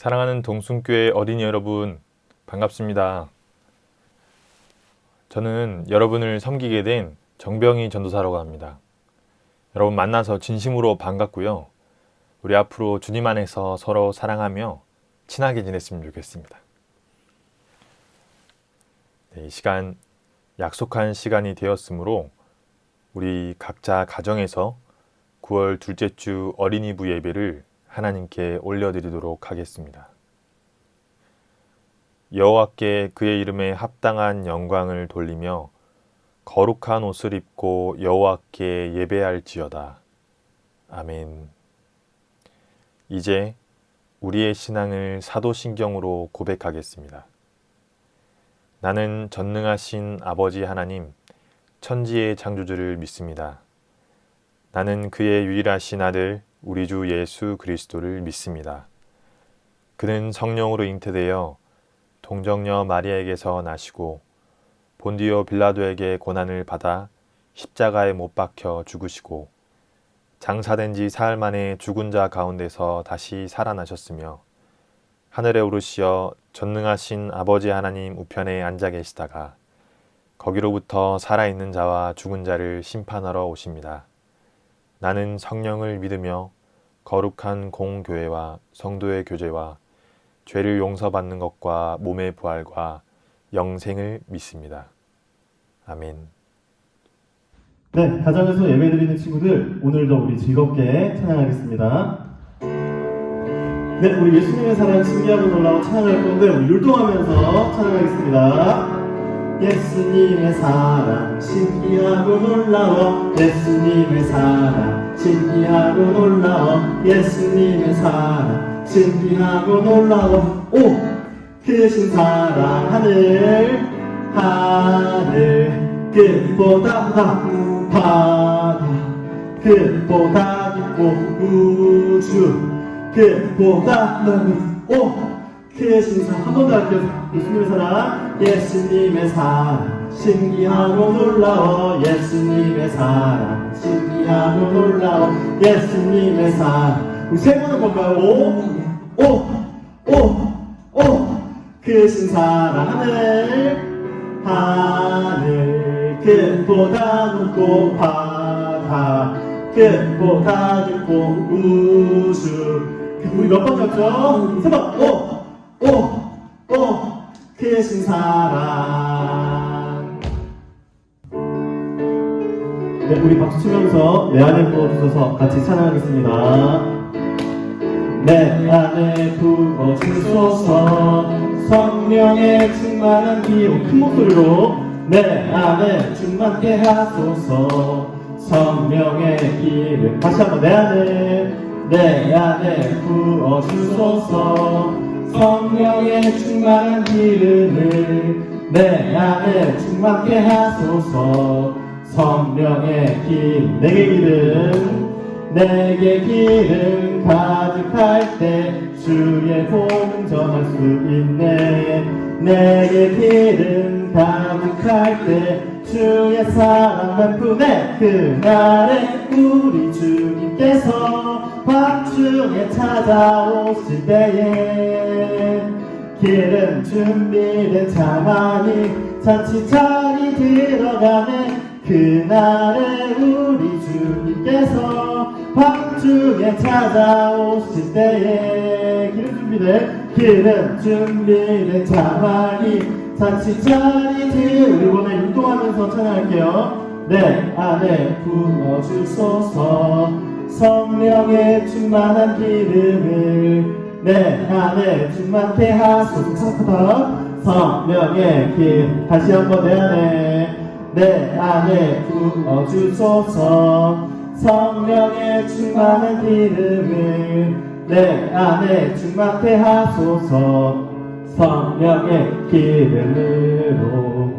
사랑하는 동순교회 어린이 여러분, 반갑습니다. 저는 여러분을 섬기게 된 정병희 전도사라고 합니다. 여러분 만나서 진심으로 반갑고요. 우리 앞으로 주님 안에서 서로 사랑하며 친하게 지냈으면 좋겠습니다. 이 시간 약속한 시간이 되었으므로 우리 각자 가정에서 9월 둘째 주 어린이부 예배를 하나님께 올려드리도록 하겠습니다. 여호와께 그의 이름에 합당한 영광을 돌리며 거룩한 옷을 입고 여호와께 예배할지어다. 아멘. 이제 우리의 신앙을 사도신경으로 고백하겠습니다. 나는 전능하신 아버지 하나님, 천지의 창조주를 믿습니다. 나는 그의 유일하신 아들 우리 주 예수 그리스도를 믿습니다. 그는 성령으로 잉태되어 동정녀 마리아에게서 나시고 본디오 빌라도에게 고난을 받아 십자가에 못 박혀 죽으시고 장사된 지 사흘 만에 죽은 자 가운데서 다시 살아나셨으며 하늘에 오르시어 전능하신 아버지 하나님 우편에 앉아 계시다가 거기로부터 살아있는 자와 죽은 자를 심판하러 오십니다. 나는 성령을 믿으며 거룩한 공교회와 성도의 교제와 죄를 용서받는 것과 몸의 부활과 영생을 믿습니다. 아멘. 네, 가정에서 예배드리는 친구들, 오늘도 우리 즐겁게 찬양하겠습니다. 네, 우리 예수님의 사랑 신기하고 놀라운 찬양할 건데 우리 율동하면서 찬양하겠습니다. 예수님의 사랑 신기하고 놀라워, 예수님의 사랑 신기하고 놀라워, 예수님의 사랑 신기하고 놀라워. 오! 크신 사랑 하늘 끝보다 바다 끝보다 깊고 우주 끝보다 넓은 오! 크신 사랑 한 번 더 할게요. 예수님의 사랑 예수님의 사랑 신기하고 놀라워, 예수님의 사랑 신기하고 놀라워, 예수님의 사랑. 우리 세 번 해볼까요? 오 크신 사랑 하늘 끝보다 높고 바다 끝보다 깊고 우주. 우리 몇 번 잡죠? 세 번. 오 크신 사랑. 네, 우리 박수 치면서 내 안에 부어주셔서 같이 찬양하겠습니다. 내 안에 부어주소서 성령의 충만한 기름. 큰 목소리로 내 안에 충만케 하소서 성령의 기름. 다시 한번 내 안에 부어주소서 성령의 충만한 기름을 내 안에 충만케 하소서 성령의 기름. 내게 기름 가득할 때 주의 복음 전할 수 있네. 내게 기름 가득할 때 주의 사랑 베푸네. 그날에 우리 주님께서 밤중에 찾아오실 때에 기름 준비된 자만이 잔치자리 들어가네. 그날에 우리 주님께서 밤중에 찾아오실 때에 기름 준비된 자만이 잔치자리 우리 이번에 율동하면서 찬양할게요. 내 안에 부어주소서 성령의 충만한 기름을 내 안에 충만케 하소서. 성령의 기름. 다시 한번 내 안에 부어주소서 성령의 충만한 기름을 내 안에 충만케 하소서 성령의 기름으로.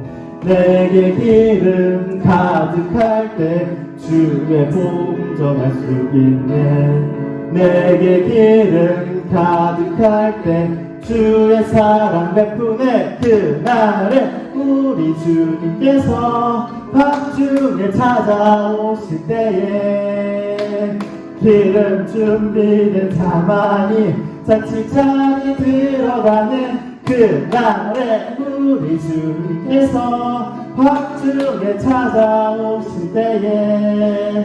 내게 기름 가득할 때 주의 복음 전할 수 있네. 내게 기름 가득할 때 주의 사랑 베푸네. 그날에 우리 주님께서 밤중에 찾아오실 때에 기름 준비된 자만이 잔치자리 들어가는 그날에 우리 주님께서 박중에 찾아오실 때에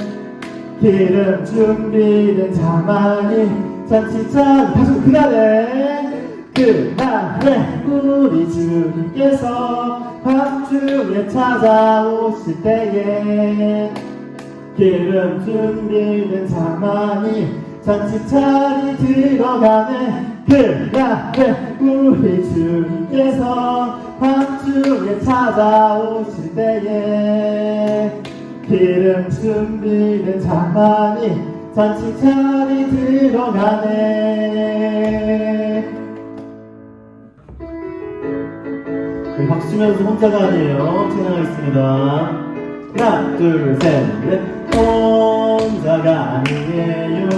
기름 준비된 자만이 잔치자리 다시 그날에 우리 주님께서 박중에 찾아오실 때에 기름 준비된 자만이 잔치자리 들어가네 그날에 우리 주님께서 밤중에 찾아오실 때에 기름 준비된 자만이 잔치자리 들어가네. 우리 박수 치면서 혼자가 아니에요. 찬양하겠습니다. 하나 둘 셋 넷. 혼자가 아니에요.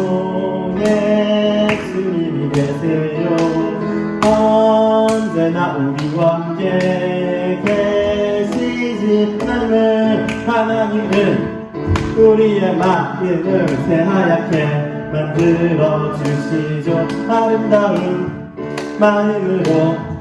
예수님이 계세요. 언제나 우리와 함께 계시지. 하나님은 우리의 마음을 새하얗게 만들어 주시죠. 아름다운 마음으로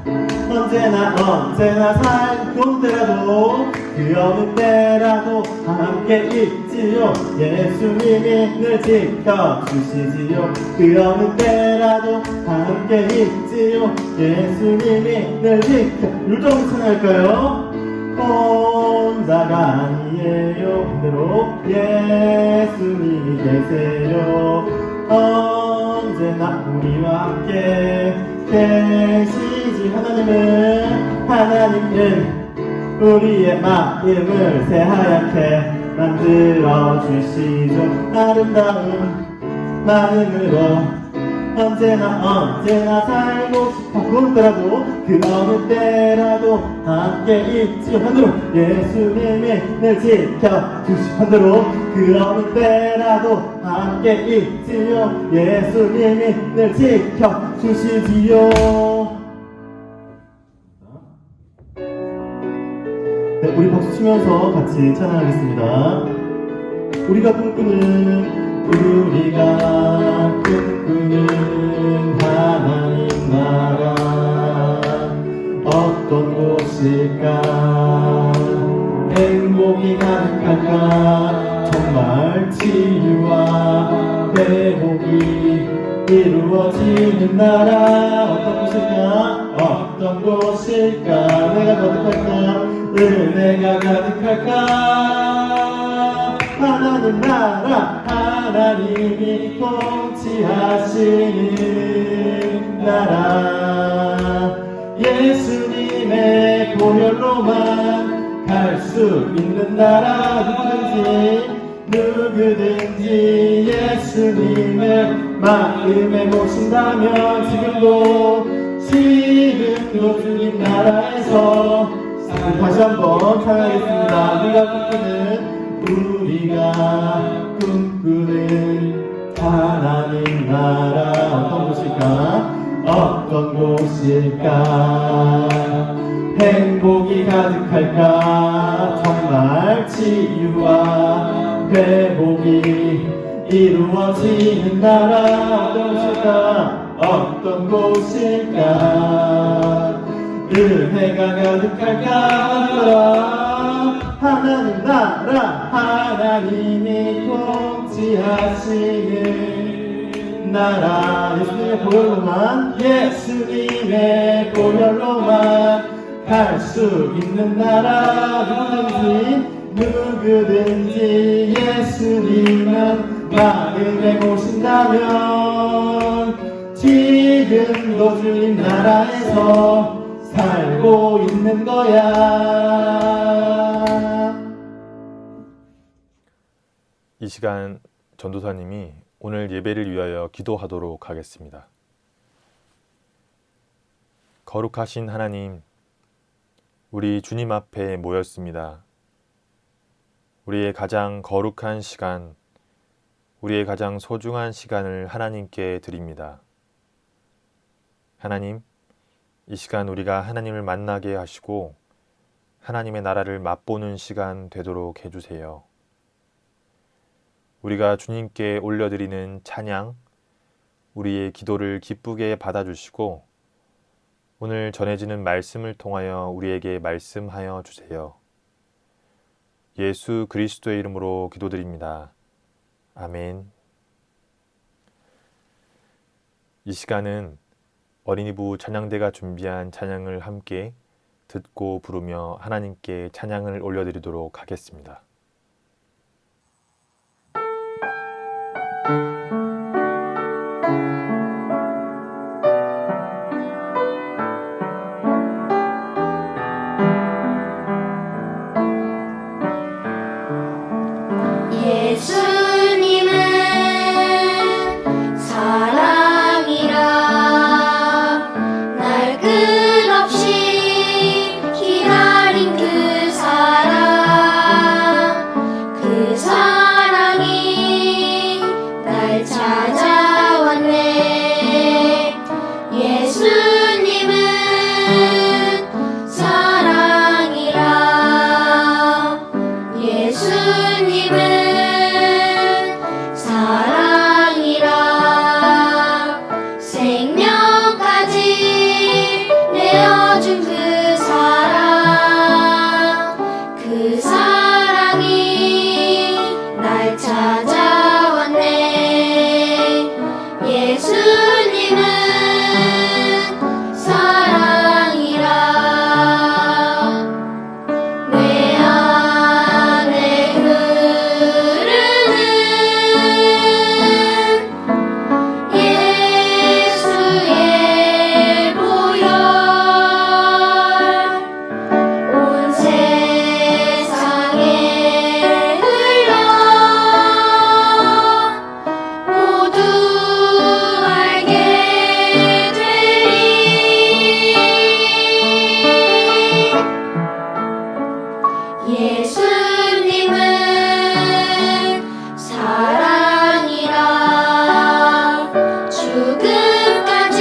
언제나 살고 때라도 그 어느 때라도 함께 있지요. 예수님이 늘 지켜주시지요. 그 어느 때라도 함께 있지요. 예수님이 늘 지켜. 율동을 찬양할까요? 혼자가 아니에요. 그대로 예수님이 계세요. 언제나 우리와 함께 계시지. 하나님은 우리의 마음을 새하얗게 만들어 주시죠. 아름다운 마음으로 언제나 살고 싶었더라도 그 어느 때라도 함께 있지요. 하늘로 예수님이 늘 지켜주시는 대로 그 어느 때라도 함께 있지요. 예수님이 늘 지켜주시지요. 네, 우리 박수 치면서 같이 찬양하겠습니다. 우리가 꿈꾸는 하나님 나라 어떤 곳일까? 행복이 가득할까? 정말 치유와 회복이 이루어지는 나라 어떤 곳일까? 내가 가득할까? 은혜가 가득할까? 하나님 나라 하나님이 통치하시는 나라 예수님의 보혈로만 갈 수 있는 나라 누구든지 예수님의 마음에 모신다면 지금도 주님 나라에서 다시 한번 찬양하겠습니다. 우리가 꿈꾸는 하나님 나라 어떤 곳일까? 행복이 가득할까? 정말 치유와 회복이 이루어지는 나라 어떤 곳일까? 은혜가 가득할까? 하나님 나라 하나님이 통치하시는 나라 예수님의 보혈로만 갈 수 있는 나라 누구든지 예수님은 마음에 모신다면 지금도 주님 나라에서 살고 있는 거야. 이 시간 전도사님이 오늘 예배를 위하여 기도하도록 하겠습니다. 거룩하신 하나님, 우리 주님 앞에 모였습니다. 우리의 가장 거룩한 시간, 우리의 가장 소중한 시간을 하나님께 드립니다. 하나님, 이 시간 우리가 하나님을 만나게 하시고 하나님의 나라를 맛보는 시간 되도록 해주세요. 우리가 주님께 올려드리는 찬양, 우리의 기도를 기쁘게 받아주시고 오늘 전해지는 말씀을 통하여 우리에게 말씀하여 주세요. 예수 그리스도의 이름으로 기도드립니다. 아멘. 이 시간은 어린이부 찬양대가 준비한 찬양을 함께 듣고 부르며 하나님께 찬양을 올려드리도록 하겠습니다. 예수님은 사랑이라 날 끝없이 기다린 그 사랑이 날 찾아왔네. 예수님은 사랑이라 예수님은 사랑이라 생명까지 내어준 그 사랑이 날 찾아왔네. 예수님은 사랑이라 내 안에 흐르는 예수의 보혈 온 세상에 흘러 모두 알게 되리. 예수님은 사랑이라 죽음까지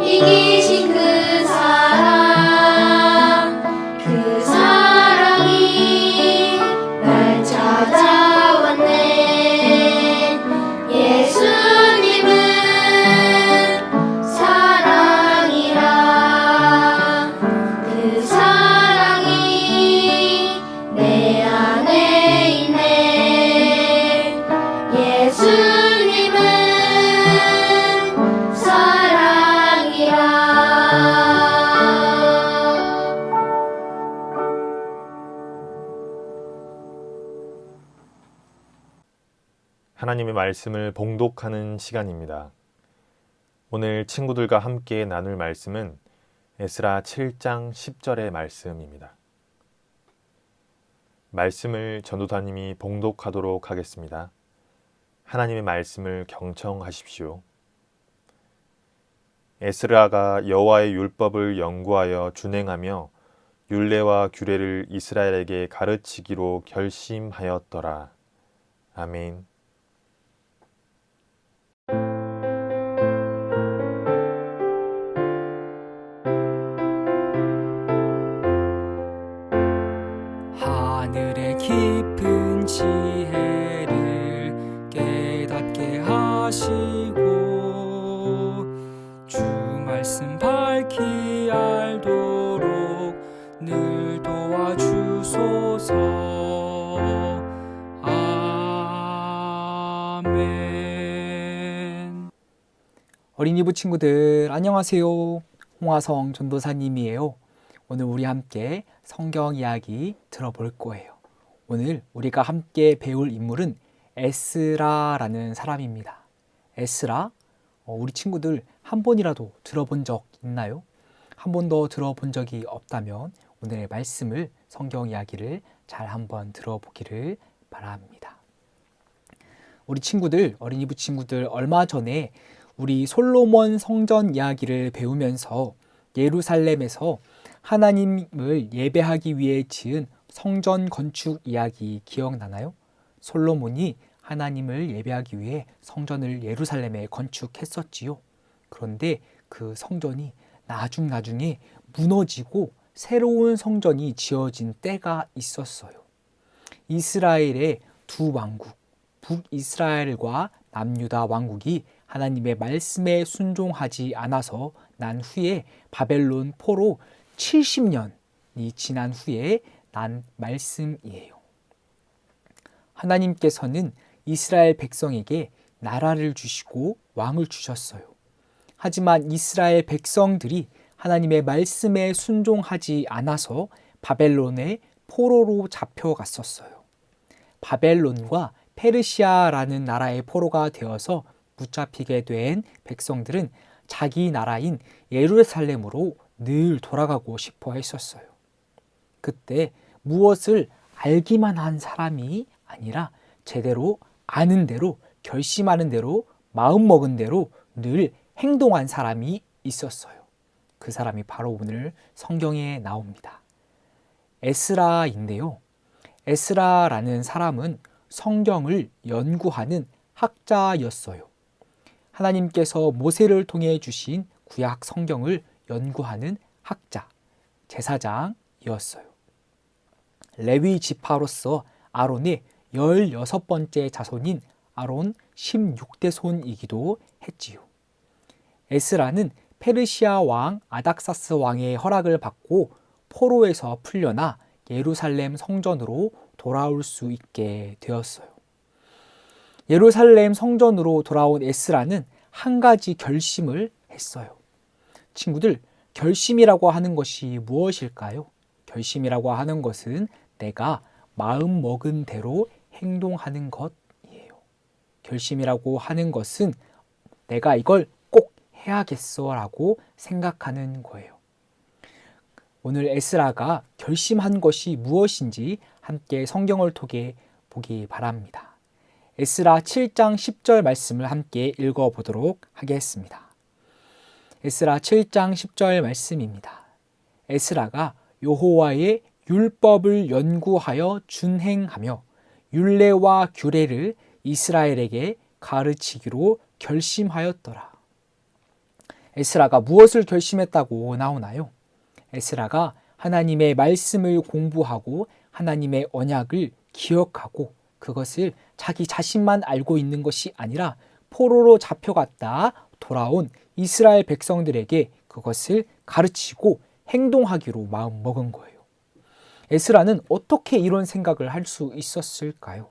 이기신 그 사랑이 날 찾아왔네. 예수님은 사랑이라 그 사랑이 내 안에 있네. 예수님은 사랑이라. 하나님의 말씀을 봉독하는 시간입니다. 오늘 친구들과 함께 나눌 말씀은 에스라 7장 10절의 말씀입니다. 말씀을 전도사님이 봉독하도록 하겠습니다. 하나님의 말씀을 경청하십시오. 에스라가 여호와의 율법을 연구하여 준행하며 율례와 규례를 이스라엘에게 가르치기로 결심하였더라. 아멘. 하늘의 깊은 지혜를 깨닫게 하시고 주 말씀 밝히 알도록 늘 도와주소서. 아멘. 어린이부 친구들 안녕하세요. 홍화성 전도사님이에요. 오늘 우리 함께 성경 이야기 들어볼 거예요. 오늘 우리가 함께 배울 인물은 에스라라는 사람입니다. 에스라, 우리 친구들 한 번이라도 들어본 적 있나요? 한 번도 들어본 적이 없다면 오늘의 말씀을, 성경 이야기를 잘 한번 들어보기를 바랍니다. 우리 친구들, 어린이부 친구들 얼마 전에 우리 솔로몬 성전 이야기를 배우면서 예루살렘에서 하나님을 예배하기 위해 지은 성전 건축 이야기 기억나나요? 솔로몬이 하나님을 예배하기 위해 성전을 예루살렘에 건축했었지요. 그런데 그 성전이 나중에 무너지고 새로운 성전이 지어진 때가 있었어요. 이스라엘의 두 왕국, 북이스라엘과 남유다 왕국이 하나님의 말씀에 순종하지 않아서 난 후에 바벨론 포로 70년이 지난 후에 난 말씀이에요. 하나님께서는 이스라엘 백성에게 나라를 주시고 왕을 주셨어요. 하지만 이스라엘 백성들이 하나님의 말씀에 순종하지 않아서 바벨론의 포로로 잡혀갔었어요. 바벨론과 페르시아라는 나라의 포로가 되어서 붙잡히게 된 백성들은 자기 나라인 예루살렘으로 늘 돌아가고 싶어 했었어요. 그때 무엇을 알기만 한 사람이 아니라 제대로 아는 대로, 결심하는 대로, 마음먹은 대로 늘 행동한 사람이 있었어요. 그 사람이 바로 오늘 성경에 나옵니다. 에스라인데요. 에스라라는 사람은 성경을 연구하는 학자였어요. 하나님께서 모세를 통해 주신 구약 성경을 연구하는 학자, 제사장이었어요. 레위 지파로서 아론의 16번째 자손인 아론 16대 손이기도 했지요. 에스라는 페르시아 왕 아닥사스 왕의 허락을 받고 포로에서 풀려나 예루살렘 성전으로 돌아올 수 있게 되었어요. 예루살렘 성전으로 돌아온 에스라는 한 가지 결심을 했어요. 친구들, 결심이라고 하는 것이 무엇일까요? 결심이라고 하는 것은 내가 마음 먹은 대로 행동하는 것이에요. 결심이라고 하는 것은 내가 이걸 꼭 해야겠어라고 생각하는 거예요. 오늘 에스라가 결심한 것이 무엇인지 함께 성경을 통해 보기 바랍니다. 에스라 7장 10절 말씀을 함께 읽어보도록 하겠습니다. 에스라 7장 10절 말씀입니다. 에스라가 여호와의 율법을 연구하여 준행하며 율례와 규례를 이스라엘에게 가르치기로 결심하였더라. 에스라가 무엇을 결심했다고 나오나요? 에스라가 하나님의 말씀을 공부하고 하나님의 언약을 기억하고 그것을 자기 자신만 알고 있는 것이 아니라 포로로 잡혀갔다 돌아온 이스라엘 백성들에게 그것을 가르치고 행동하기로 마음먹은 거예요. 에스라는 어떻게 이런 생각을 할 수 있었을까요?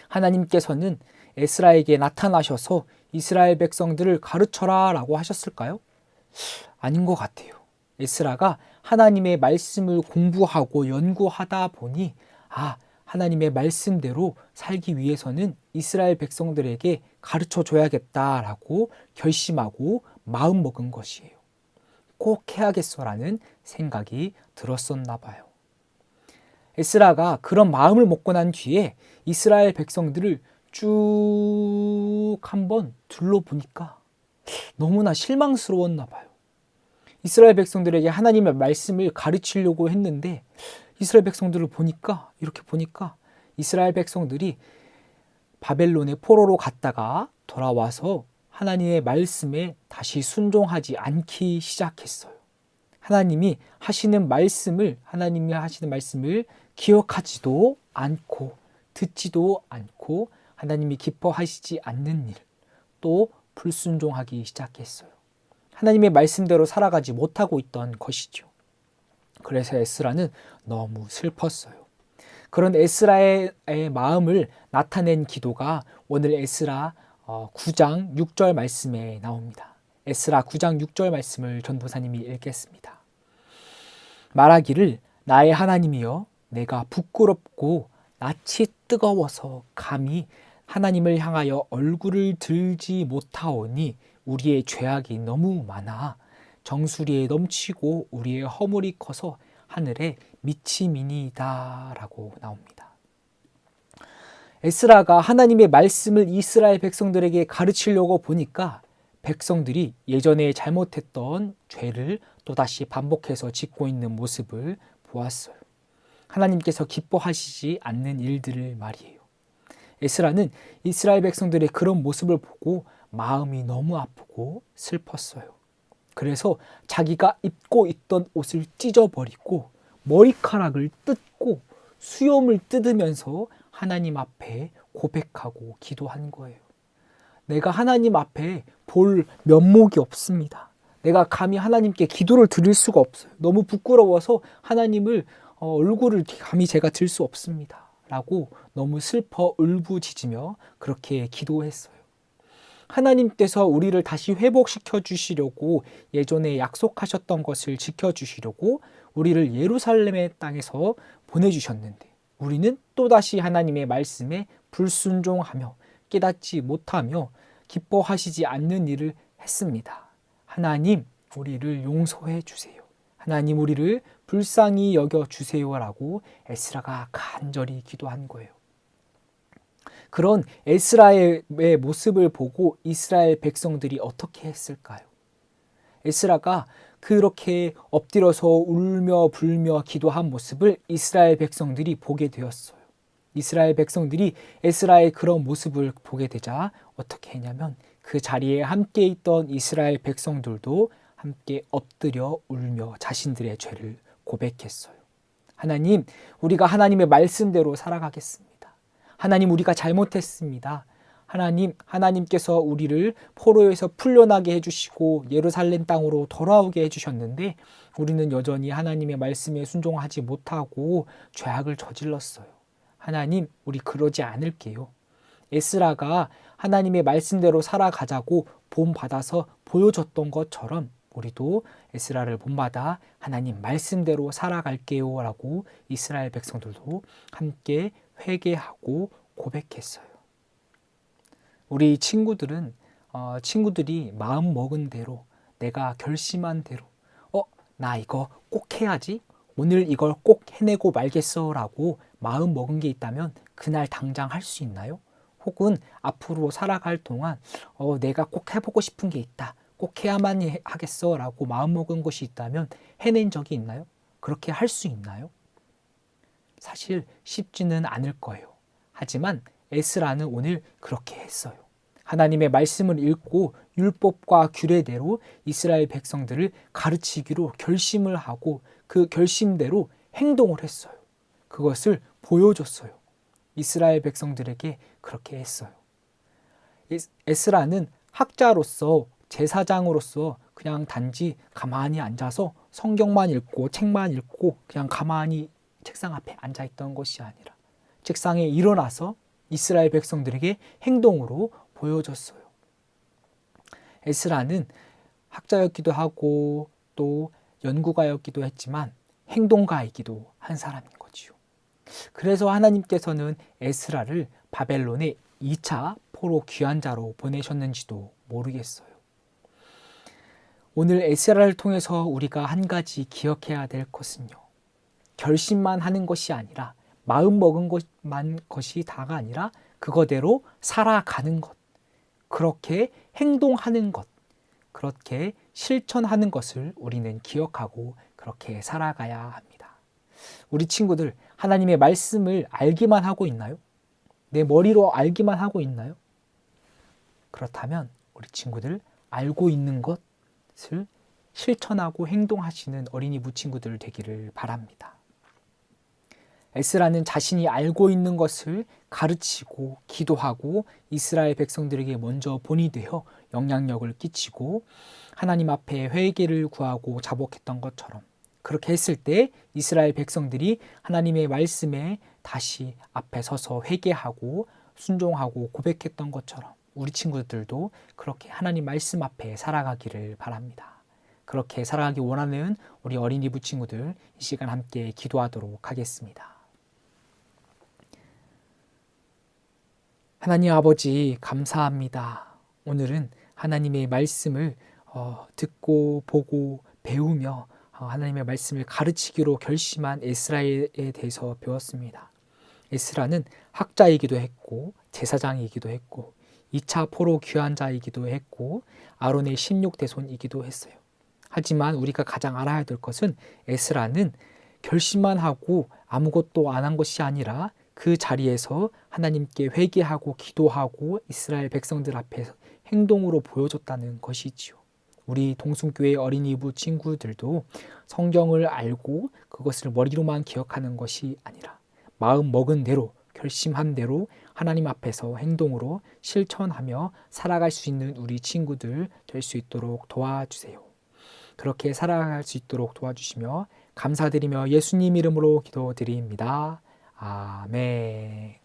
하나님께서는 에스라에게 나타나셔서 이스라엘 백성들을 가르쳐라 라고 하셨을까요? 아닌 것 같아요. 에스라가 하나님의 말씀을 공부하고 연구하다 보니 하나님의 말씀대로 살기 위해서는 이스라엘 백성들에게 가르쳐 줘야겠다라고 결심하고 마음먹은 것이에요. 꼭 해야겠어라는 생각이 들었었나 봐요. 에스라가 그런 마음을 먹고 난 뒤에 이스라엘 백성들을 쭉 한번 둘러보니까 너무나 실망스러웠나 봐요. 이스라엘 백성들에게 하나님의 말씀을 가르치려고 했는데 이스라엘 백성들을 보니까 이렇게 보니까 이스라엘 백성들이 바벨론의 포로로 갔다가 돌아와서 하나님의 말씀에 다시 순종하지 않기 시작했어요. 하나님이 하시는 말씀을 기억하지도 않고 듣지도 않고 하나님이 기뻐하시지 않는 일, 또 불순종하기 시작했어요. 하나님의 말씀대로 살아가지 못하고 있던 것이죠. 그래서 에스라는 너무 슬펐어요. 그런 에스라의 마음을 나타낸 기도가 오늘 에스라 9장 6절 말씀에 나옵니다. 에스라 9장 6절 말씀을 전도사님이 읽겠습니다. 말하기를 나의 하나님이여 내가 부끄럽고 낯이 뜨거워서 감히 하나님을 향하여 얼굴을 들지 못하오니 우리의 죄악이 너무 많아 정수리에 넘치고 우리의 허물이 커서 하늘에 미치미니이다 라고 나옵니다. 에스라가 하나님의 말씀을 이스라엘 백성들에게 가르치려고 보니까 백성들이 예전에 잘못했던 죄를 또다시 반복해서 짓고 있는 모습을 보았어요. 하나님께서 기뻐하시지 않는 일들을 말이에요. 에스라는 이스라엘 백성들의 그런 모습을 보고 마음이 너무 아프고 슬펐어요. 그래서 자기가 입고 있던 옷을 찢어버리고 머리카락을 뜯고 수염을 뜯으면서 하나님 앞에 고백하고 기도한 거예요. 내가 하나님 앞에 볼 면목이 없습니다. 내가 감히 하나님께 기도를 드릴 수가 없어요. 너무 부끄러워서 하나님을 얼굴을 감히 제가 들 수 없습니다. 라고 너무 슬퍼 울부짖으며 그렇게 기도했어요. 하나님께서 우리를 다시 회복시켜 주시려고 예전에 약속하셨던 것을 지켜주시려고 우리를 예루살렘의 땅에서 보내주셨는데 우리는 또다시 하나님의 말씀에 불순종하며 깨닫지 못하며 기뻐하시지 않는 일을 했습니다. 하나님, 우리를 용서해 주세요. 하나님, 우리를 불쌍히 여겨 주세요라고 에스라가 간절히 기도한 거예요. 그런 에스라의 모습을 보고 이스라엘 백성들이 어떻게 했을까요? 에스라가 그렇게 엎드려서 울며 불며 기도한 모습을 이스라엘 백성들이 보게 되었어요. 이스라엘 백성들이 에스라의 그런 모습을 보게 되자 어떻게 했냐면 그 자리에 함께 있던 이스라엘 백성들도 함께 엎드려 울며 자신들의 죄를 고백했어요. 하나님, 우리가 하나님의 말씀대로 살아가겠습니다. 하나님, 우리가 잘못했습니다. 하나님께서 우리를 포로에서 풀려나게 해주시고 예루살렘 땅으로 돌아오게 해주셨는데 우리는 여전히 하나님의 말씀에 순종하지 못하고 죄악을 저질렀어요. 하나님, 우리 그러지 않을게요. 에스라가 하나님의 말씀대로 살아가자고 본받아서 보여줬던 것처럼 우리도 에스라를 본받아 하나님 말씀대로 살아갈게요 라고 이스라엘 백성들도 함께 회개하고 고백했어요. 우리 친구들이 마음 먹은 대로 내가 결심한 대로 나 이거 꼭 해야지, 오늘 이걸 꼭 해내고 말겠어 라고 마음 먹은 게 있다면 그날 당장 할 수 있나요? 혹은 앞으로 살아갈 동안 내가 꼭 해보고 싶은 게 있다, 꼭 해야만 하겠어 라고 마음먹은 것이 있다면 해낸 적이 있나요? 그렇게 할 수 있나요? 사실 쉽지는 않을 거예요. 하지만 에스라는 오늘 그렇게 했어요. 하나님의 말씀을 읽고 율법과 규례대로 이스라엘 백성들을 가르치기로 결심을 하고 그 결심대로 행동을 했어요. 그것을 보여줬어요. 이스라엘 백성들에게 그렇게 했어요. 에스라는 학자로서, 제사장으로서 그냥 단지 가만히 앉아서 성경만 읽고 책만 읽고 그냥 가만히 책상 앞에 앉아있던 것이 아니라 책상에 일어나서 이스라엘 백성들에게 행동으로 보여줬어요. 에스라는 학자였기도 하고 또 연구가였기도 했지만 행동가이기도 한 사람인 거지요. 그래서 하나님께서는 에스라를 바벨론의 2차 포로 귀환자로 보내셨는지도 모르겠어요. 오늘 에스라를 통해서 우리가 한 가지 기억해야 될 것은요, 결심만 하는 것이 아니라 마음 먹은 것이 다가 아니라 그거대로 살아가는 것, 그렇게 행동하는 것, 그렇게 실천하는 것을 우리는 기억하고 그렇게 살아가야 합니다. 우리 친구들, 하나님의 말씀을 알기만 하고 있나요? 내 머리로 알기만 하고 있나요? 그렇다면 우리 친구들, 알고 있는 것을 실천하고 행동하시는 어린이 무친구들 되기를 바랍니다. 에스라는 자신이 알고 있는 것을 가르치고 기도하고 이스라엘 백성들에게 먼저 본이 되어 영향력을 끼치고 하나님 앞에 회개를 구하고 자복했던 것처럼, 그렇게 했을 때 이스라엘 백성들이 하나님의 말씀에 다시 앞에 서서 회개하고 순종하고 고백했던 것처럼 우리 친구들도 그렇게 하나님 말씀 앞에 살아가기를 바랍니다. 그렇게 살아가기 원하는 우리 어린이 부친구들, 이 시간 함께 기도하도록 하겠습니다. 하나님 아버지, 감사합니다. 오늘은 하나님의 말씀을 듣고 보고 배우며 하나님의 말씀을 가르치기로 결심한 에스라에 대해서 배웠습니다. 에스라는 학자이기도 했고 제사장이기도 했고 2차 포로 귀환자이기도 했고 아론의 16대손이기도 했어요. 하지만 우리가 가장 알아야 될 것은 에스라는 결심만 하고 아무것도 안 한 것이 아니라 그 자리에서 하나님께 회개하고 기도하고 이스라엘 백성들 앞에서 행동으로 보여줬다는 것이지요. 우리 동순교회 어린이부 친구들도 성경을 알고 그것을 머리로만 기억하는 것이 아니라 마음 먹은 대로, 결심한 대로 하나님 앞에서 행동으로 실천하며 살아갈 수 있는 우리 친구들 될 수 있도록 도와주세요. 그렇게 살아갈 수 있도록 도와주시며 감사드리며 예수님 이름으로 기도드립니다. 아멘.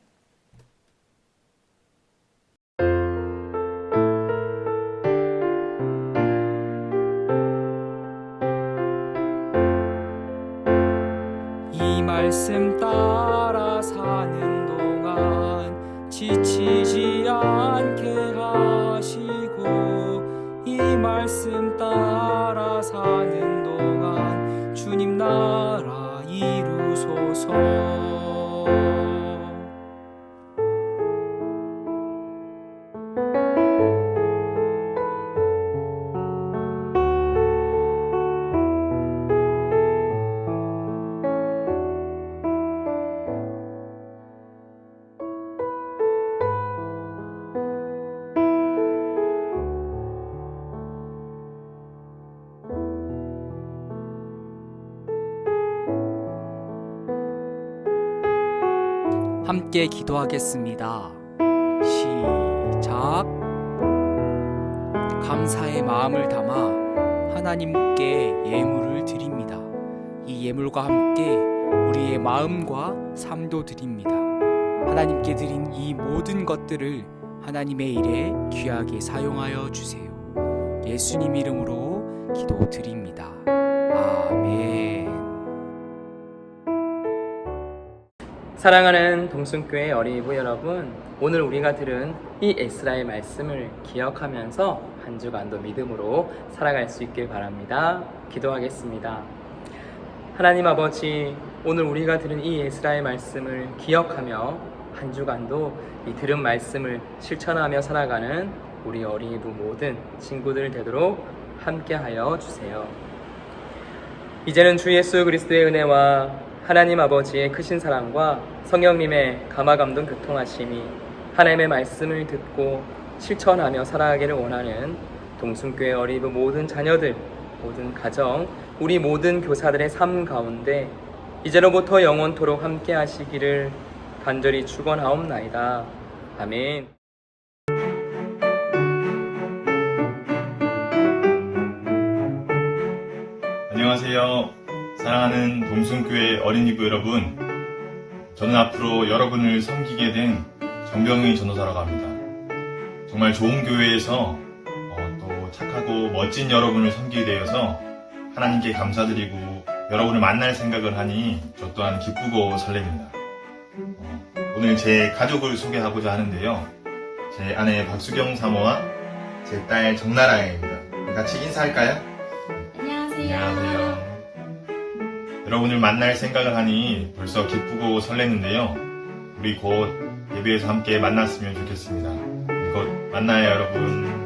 이 말씀 따라 사는 동안 지치지 않게 하시고 이 말씀 따라 사는 동안 주님 나라 이루소서. 함께 기도하겠습니다. 시작. 감사의 마음을 담아 하나님께 예물을 드립니다. 이 예물과 함께 우리의 마음과 삶도 드립니다. 하나님께 드린 이 모든 것들을 하나님의 일에 귀하게 사용하여 주세요. 예수님 이름으로 기도드립니다. 아멘. 사랑하는 동순교회 어린이부 여러분, 오늘 우리가 들은 이 에스라의 말씀을 기억하면서 한 주간도 믿음으로 살아갈 수 있길 바랍니다. 기도하겠습니다. 하나님 아버지, 오늘 우리가 들은 이 에스라의 말씀을 기억하며 한 주간도 이 들은 말씀을 실천하며 살아가는 우리 어린이부 모든 친구들 되도록 함께하여 주세요. 이제는 주 예수 그리스도의 은혜와 하나님 아버지의 크신 사랑과 성령님의 감화감동 교통하심이 하나님의 말씀을 듣고 실천하며 살아가기를 원하는 동순교회 어린이부 모든 자녀들, 모든 가정, 우리 모든 교사들의 삶 가운데 이제로부터 영원토록 함께 하시기를 간절히 축원하옵나이다. 아멘. 안녕하세요. 사랑하는 동순교회 어린이부 여러분, 저는 앞으로 여러분을 섬기게 된 정병희 전도사라고 합니다. 정말 좋은 교회에서 또 착하고 멋진 여러분을 섬기게 되어서 하나님께 감사드리고 여러분을 만날 생각을 하니 저 또한 기쁘고 설렙니다. 오늘 제 가족을 소개하고자 하는데요. 제 아내 박수경 사모와 제 딸 정나라입니다. 같이 인사할까요? 안녕하세요. 여러분을 만날 생각을 하니 벌써 기쁘고 설레는데요. 우리 곧 예배에서 함께 만났으면 좋겠습니다. 곧 만나요, 여러분.